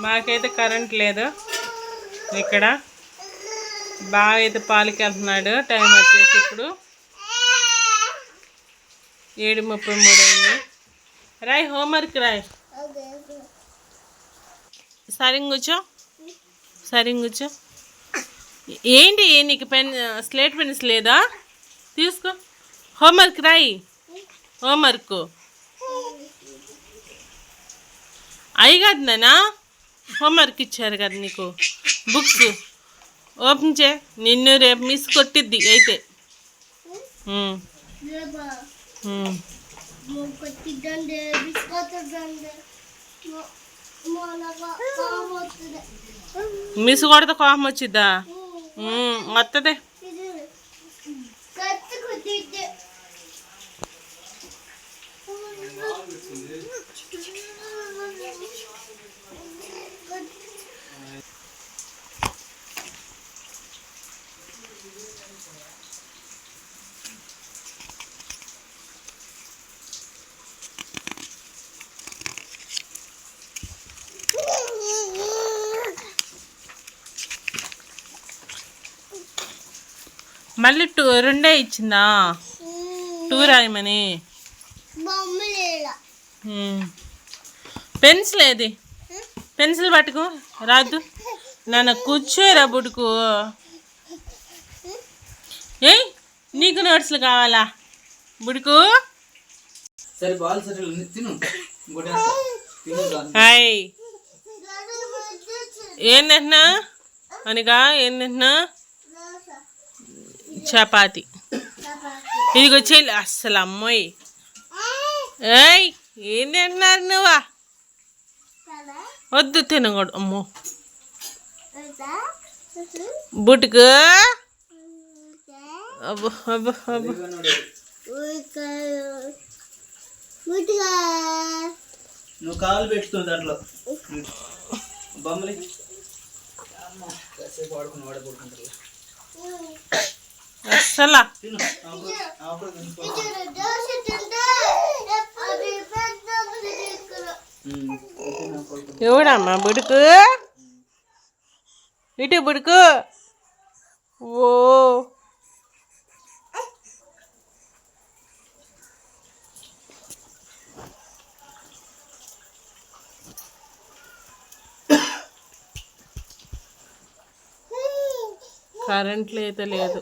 మాకైతే కరెంట్ లేదు ఇక్కడ. బాగా అయితే పాలకి వెళ్తున్నాడు. టైం వచ్చేసి ఇప్పుడు 7:33 అయింది. రాయ్, హోంవర్క్ రాయ్. సరిగ్గా కూర్చో, సరిగ్గా కూర్చో. ఏంటి నీకు స్లేట్ పెన్స్ లేదా? తీసుకో, హోంవర్క్ రాయి. హోంవర్క్ అయి కాదు నానా, హోంవర్క్ ఇచ్చారు కదా నీకు. బుక్స్ ఓపెన్ చే. నిన్ను రేపు మిస్ కొట్టిద్ది అయితే. మిస్ కొడితే కోపం వచ్చిద్దా? వస్తుంది. మళ్ళీ 2 ఇచ్చిందా 2 రాయమని? పెన్సిల్ ఏది? పెన్సిల్ పట్టుకో రాదు నాన్న. కూర్చోరా బుడుకు. ఏయ్, నీకు నోట్స్లు కావాలా బుడుకు? హాయ్, ఏం తింటున్నా అనిగా? ఏం తింటున్నా? చపాతి. ఇదిగో చెల్లి. అస్సలు అమ్మాయి. ఏయ్, ఏం తింటున్నారు నువ్వా? వద్దు, తినకూడదు. అమ్మో బుట్టుకు. అబ్బో అబ్బో అబ్బో. నువ్వు కాలు పెట్టుతుంది దాంట్లో బొమ్మలి. అస్సలా ఎవడమ్మా బుడుకు? ఇటు బుడుకు. ఓ కరెంట్ అయితే లేదు.